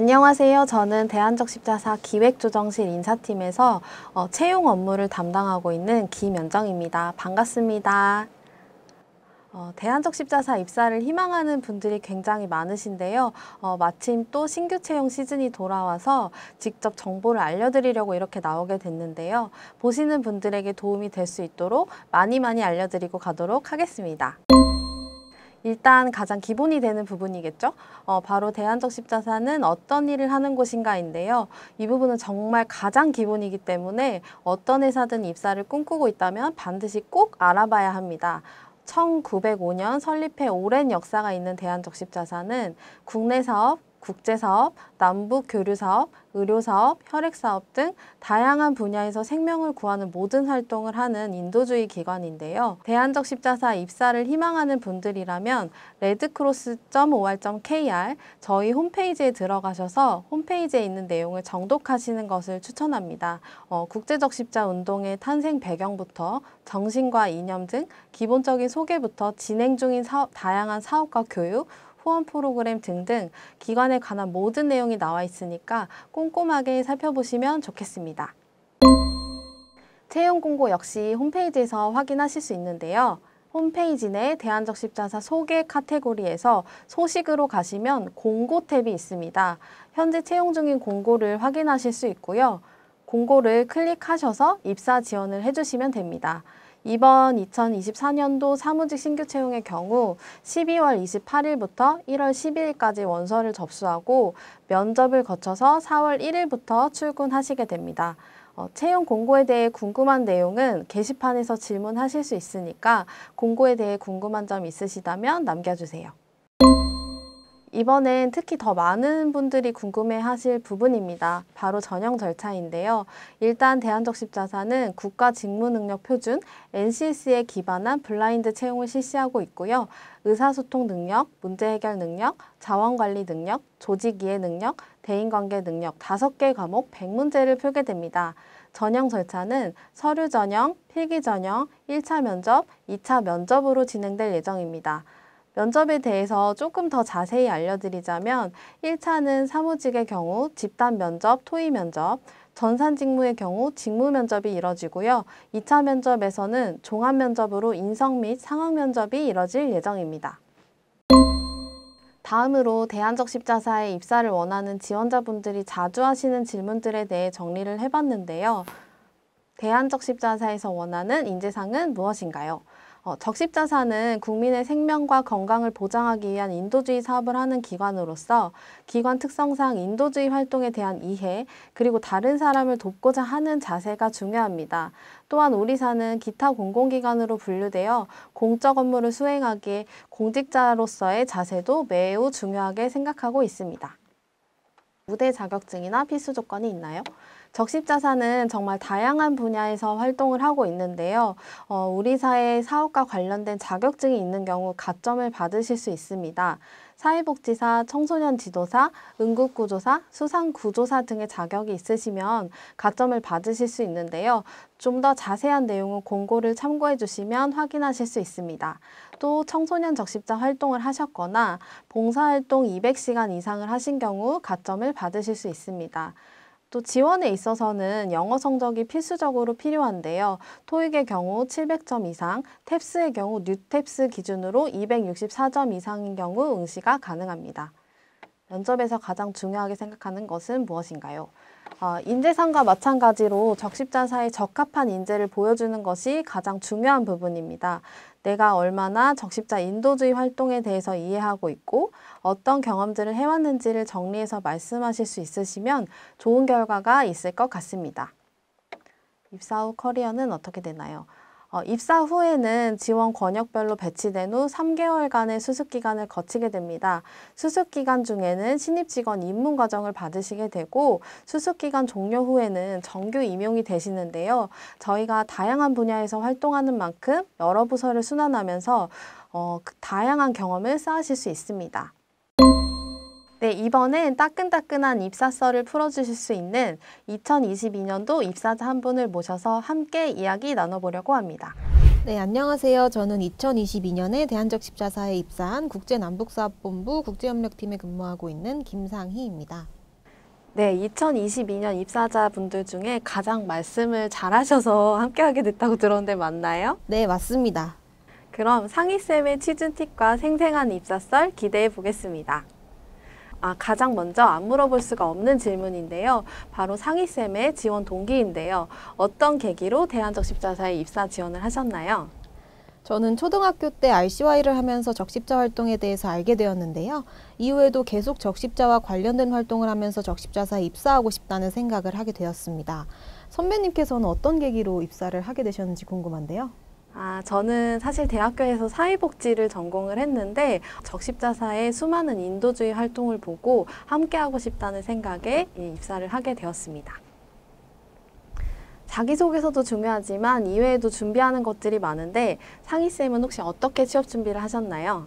안녕하세요. 저는 대한적십자사 기획조정실 인사팀에서 채용 업무를 담당하고 있는 김연정입니다. 반갑습니다. 대한적십자사 입사를 희망하는 분들이 굉장히 많으신데요. 마침 또 신규 채용 시즌이 돌아와서 직접 정보를 알려드리려고 이렇게 나오게 됐는데요. 보시는 분들에게 도움이 될 수 있도록 많이 알려드리고 가도록 하겠습니다. 일단 가장 기본이 되는 부분이겠죠. 바로 대한적십자사는 어떤 일을 하는 곳인가인데요. 이 부분은 정말 가장 기본이기 때문에 어떤 회사든 입사를 꿈꾸고 있다면 반드시 꼭 알아봐야 합니다. 1905년 설립해 오랜 역사가 있는 대한적십자사는 국내 사업, 국제사업, 남북교류사업, 의료사업, 혈액사업 등 다양한 분야에서 생명을 구하는 모든 활동을 하는 인도주의 기관인데요. 대한적십자사 입사를 희망하는 분들이라면 redcross.or.kr 저희 홈페이지에 들어가셔서 홈페이지에 있는 내용을 정독하시는 것을 추천합니다. 국제적십자 운동의 탄생 배경부터 정신과 이념 등 기본적인 소개부터 진행 중인 다양한 사업과 교육, 후원 프로그램 등등 기관에 관한 모든 내용이 나와 있으니까 꼼꼼하게 살펴보시면 좋겠습니다. 채용 공고 역시 홈페이지에서 확인하실 수 있는데요. 홈페이지 내 대한적십자사 소개 카테고리에서 소식으로 가시면 공고 탭이 있습니다. 현재 채용 중인 공고를 확인하실 수 있고요. 공고를 클릭하셔서 입사 지원을 해주시면 됩니다. 이번 2024년도 사무직 신규 채용의 경우 12월 28일부터 1월 12일까지 원서를 접수하고 면접을 거쳐서 4월 1일부터 출근하시게 됩니다. 채용 공고에 대해 궁금한 내용은 게시판에서 질문하실 수 있으니까 공고에 대해 궁금한 점 있으시다면 남겨주세요. 이번엔 특히 더 많은 분들이 궁금해하실 부분입니다. 바로 전형 절차인데요. 일단 대한적십자사는 국가직무능력표준 NCS에 기반한 블라인드 채용을 실시하고 있고요. 의사소통 능력, 문제해결 능력, 자원관리 능력, 조직이해 능력, 대인관계 능력 5개 과목 100문제를 풀게 됩니다. 전형 절차는 서류 전형, 필기 전형, 1차 면접, 2차 면접으로 진행될 예정입니다. 면접에 대해서 조금 더 자세히 알려드리자면 1차는 사무직의 경우 집단 면접, 토의 면접, 전산 직무의 경우 직무 면접이 이뤄지고요. 2차 면접에서는 종합 면접으로 인성 및 상황 면접이 이뤄질 예정입니다. 다음으로 대한적십자사에 입사를 원하는 지원자분들이 자주 하시는 질문들에 대해 정리를 해봤는데요. 대한적십자사에서 원하는 인재상은 무엇인가요? 적십자사는 국민의 생명과 건강을 보장하기 위한 인도주의 사업을 하는 기관으로서 기관 특성상 인도주의 활동에 대한 이해, 그리고 다른 사람을 돕고자 하는 자세가 중요합니다. 또한 우리 사는 기타 공공기관으로 분류되어 공적 업무를 수행하기에 공직자로서의 자세도 매우 중요하게 생각하고 있습니다. 우대 자격증이나 필수 조건이 있나요? 적십자사는 정말 다양한 분야에서 활동을 하고 있는데요. 우리 사회 사업과 관련된 자격증이 있는 경우 가점을 받으실 수 있습니다. 사회복지사, 청소년 지도사, 응급구조사, 수상구조사 등의 자격이 있으시면 가점을 받으실 수 있는데요. 좀 더 자세한 내용은 공고를 참고해 주시면 확인하실 수 있습니다. 또 청소년 적십자 활동을 하셨거나 봉사활동 200시간 이상을 하신 경우 가점을 받으실 수 있습니다. 또 지원에 있어서는 영어 성적이 필수적으로 필요한데요. 토익의 경우 700점 이상, 탭스의 경우 뉴탭스 기준으로 264점 이상인 경우 응시가 가능합니다. 면접에서 가장 중요하게 생각하는 것은 무엇인가요? 인재상과 마찬가지로 적십자사에 적합한 인재를 보여주는 것이 가장 중요한 부분입니다. 내가 얼마나 적십자 인도주의 활동에 대해서 이해하고 있고 어떤 경험들을 해왔는지를 정리해서 말씀하실 수 있으시면 좋은 결과가 있을 것 같습니다. 입사 후 커리어는 어떻게 되나요? 입사 후에는 지원 권역별로 배치된 후 3개월간의 수습기간을 거치게 됩니다. 수습기간 중에는 신입직원 입문과정을 받으시게 되고 수습기간 종료 후에는 정규 임용이 되시는데요. 저희가 다양한 분야에서 활동하는 만큼 여러 부서를 순환하면서 다양한 경험을 쌓으실 수 있습니다. 네, 이번엔 따끈따끈한 입사썰을 풀어주실 수 있는 2022년도 입사자 한 분을 모셔서 함께 이야기 나눠보려고 합니다. 네, 안녕하세요. 저는 2022년에 대한적십자사에 입사한 국제남북사업본부 국제협력팀에 근무하고 있는 김상희입니다. 네, 2022년 입사자분들 중에 가장 말씀을 잘하셔서 함께하게 됐다고 들었는데 맞나요? 네, 맞습니다. 그럼 상희쌤의 취준팁과 생생한 입사썰 기대해 보겠습니다. 가장 먼저 안 물어볼 수가 없는 질문인데요. 바로 상희쌤의 지원 동기인데요. 어떤 계기로 대한적십자사에 입사 지원을 하셨나요? 저는 초등학교 때 RCY를 하면서 적십자 활동에 대해서 알게 되었는데요. 이후에도 계속 적십자와 관련된 활동을 하면서 적십자사에 입사하고 싶다는 생각을 하게 되었습니다. 선배님께서는 어떤 계기로 입사를 하게 되셨는지 궁금한데요. 저는 사실 대학교에서 사회복지를 전공을 했는데 적십자사의 수많은 인도주의 활동을 보고 함께하고 싶다는 생각에 입사를 하게 되었습니다. 자기소개서도 중요하지만 이외에도 준비하는 것들이 많은데 상희쌤은 혹시 어떻게 취업 준비를 하셨나요?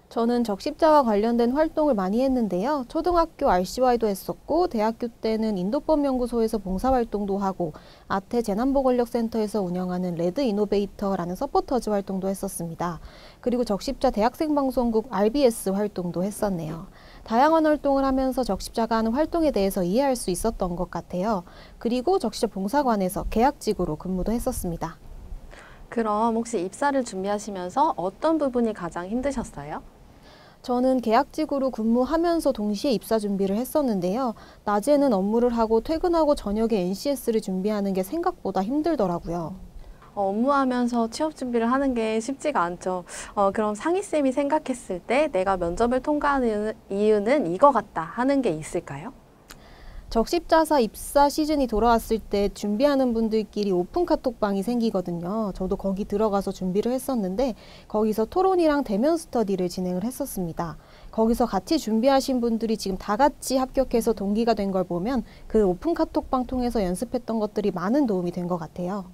저는 적십자와 관련된 활동을 많이 했는데요. 초등학교 RCY도 했었고 대학교 때는 인도법연구소에서 봉사활동도 하고 아태 재난보건력센터에서 운영하는 레드 이노베이터라는 서포터즈 활동도 했었습니다. 그리고 적십자 대학생방송국 RBS 활동도 했었네요. 다양한 활동을 하면서 적십자가 하는 활동에 대해서 이해할 수 있었던 것 같아요. 그리고 적십자 봉사관에서 계약직으로 근무도 했었습니다. 그럼 혹시 입사를 준비하시면서 어떤 부분이 가장 힘드셨어요? 저는 계약직으로 근무하면서 동시에 입사 준비를 했었는데요. 낮에는 업무를 하고 퇴근하고 저녁에 NCS를 준비하는 게 생각보다 힘들더라고요. 업무하면서 취업 준비를 하는 게 쉽지가 않죠. 그럼 상희쌤이 생각했을 때 내가 면접을 통과하는 이유는 이거 같다 하는 게 있을까요? 적십자사 입사 시즌이 돌아왔을 때 준비하는 분들끼리 오픈 카톡방이 생기거든요. 저도 거기 들어가서 준비를 했었는데 거기서 토론이랑 대면 스터디를 진행을 했었습니다. 거기서 같이 준비하신 분들이 지금 다 같이 합격해서 동기가 된 걸 보면 그 오픈 카톡방 통해서 연습했던 것들이 많은 도움이 된 것 같아요.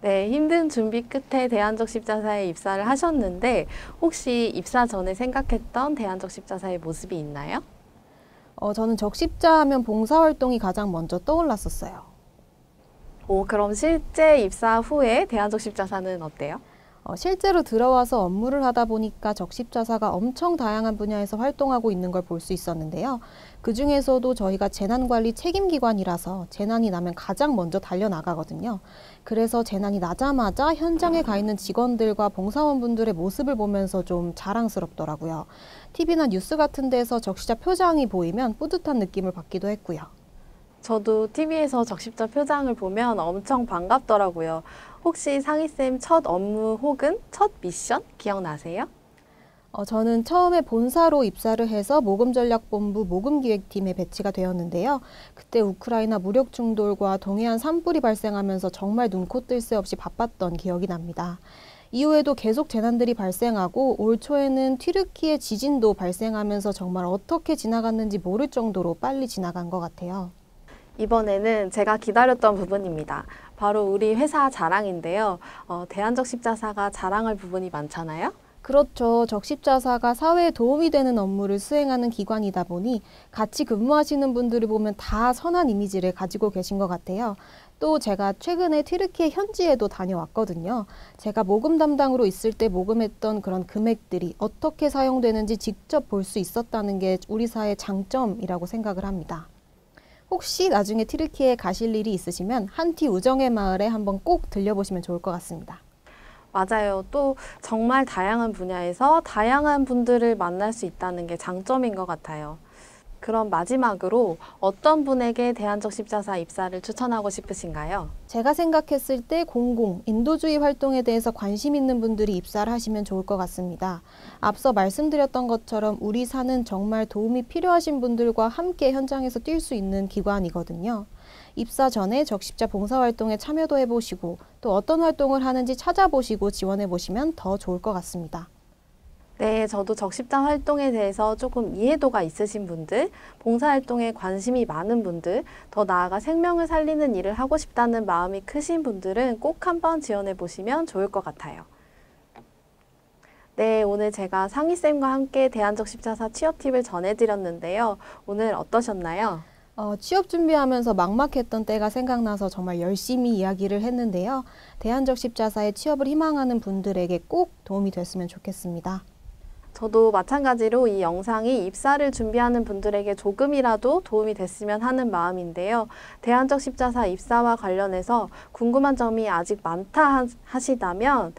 네, 힘든 준비 끝에 대한적십자사에 입사를 하셨는데 혹시 입사 전에 생각했던 대한적십자사의 모습이 있나요? 저는 적십자 하면 봉사활동이 가장 먼저 떠올랐었어요. 그럼 실제 입사 후에 대한적십자사는 어때요? 실제로 들어와서 업무를 하다 보니까 적십자사가 엄청 다양한 분야에서 활동하고 있는 걸 볼 수 있었는데요. 그 중에서도 저희가 재난관리 책임기관이라서 재난이 나면 가장 먼저 달려나가거든요. 그래서 재난이 나자마자 현장에 가 있는 직원들과 봉사원분들의 모습을 보면서 좀 자랑스럽더라고요. TV나 뉴스 같은 데서 적십자 표장이 보이면 뿌듯한 느낌을 받기도 했고요. 저도 TV에서 적십자 표장을 보면 엄청 반갑더라고요. 혹시 상희쌤 첫 업무 혹은 첫 미션 기억나세요? 저는 처음에 본사로 입사를 해서 모금전략본부 모금기획팀에 배치가 되었는데요. 그때 우크라이나 무력 충돌과 동해안 산불이 발생하면서 정말 눈코 뜰 새 없이 바빴던 기억이 납니다. 이후에도 계속 재난들이 발생하고 올 초에는 튀르키예 지진도 발생하면서 정말 어떻게 지나갔는지 모를 정도로 빨리 지나간 것 같아요. 이번에는 제가 기다렸던 부분입니다. 바로 우리 회사 자랑인데요. 대한적십자사가 자랑할 부분이 많잖아요. 그렇죠. 적십자사가 사회에 도움이 되는 업무를 수행하는 기관이다 보니 같이 근무하시는 분들을 보면 다 선한 이미지를 가지고 계신 것 같아요. 또 제가 최근에 튀르키예 현지에도 다녀왔거든요. 제가 모금 담당으로 있을 때 모금했던 그런 금액들이 어떻게 사용되는지 직접 볼 수 있었다는 게 우리 사회의 장점이라고 생각을 합니다. 혹시 나중에 튀르키예에 가실 일이 있으시면 한티 우정의 마을에 한번 꼭 들려보시면 좋을 것 같습니다. 맞아요. 또 정말 다양한 분야에서 다양한 분들을 만날 수 있다는 게 장점인 것 같아요. 그럼 마지막으로 어떤 분에게 대한적십자사 입사를 추천하고 싶으신가요? 제가 생각했을 때 인도주의 활동에 대해서 관심 있는 분들이 입사를 하시면 좋을 것 같습니다. 앞서 말씀드렸던 것처럼 우리 사는 정말 도움이 필요하신 분들과 함께 현장에서 뛸 수 있는 기관이거든요. 입사 전에 적십자 봉사활동에 참여도 해보시고 또 어떤 활동을 하는지 찾아보시고 지원해보시면 더 좋을 것 같습니다. 네, 저도 적십자 활동에 대해서 조금 이해도가 있으신 분들, 봉사활동에 관심이 많은 분들, 더 나아가 생명을 살리는 일을 하고 싶다는 마음이 크신 분들은 꼭 한번 지원해 보시면 좋을 것 같아요. 네, 오늘 제가 상희쌤과 함께 대한적십자사 취업 팁을 전해드렸는데요. 오늘 어떠셨나요? 취업 준비하면서 막막했던 때가 생각나서 정말 열심히 이야기를 했는데요. 대한적십자사에 취업을 희망하는 분들에게 꼭 도움이 됐으면 좋겠습니다. 저도 마찬가지로 이 영상이 입사를 준비하는 분들에게 조금이라도 도움이 됐으면 하는 마음인데요. 대안적 십자사 입사와 관련해서 궁금한 점이 아직 많다 하시다면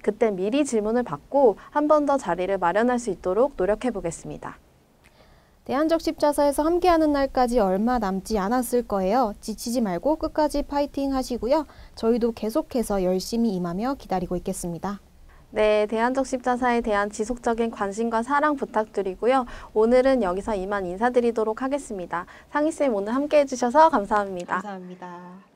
그때 미리 질문을 받고 한 번 더 자리를 마련할 수 있도록 노력해 보겠습니다. 대안적 십자사에서 함께하는 날까지 얼마 남지 않았을 거예요. 지치지 말고 끝까지 파이팅 하시고요. 저희도 계속해서 열심히 임하며 기다리고 있겠습니다. 네, 대안적 십자사에 대한 지속적인 관심과 사랑 부탁드리고요. 오늘은 여기서 이만 인사드리도록 하겠습니다. 상희쌤 오늘 함께 해주셔서 감사합니다. 감사합니다.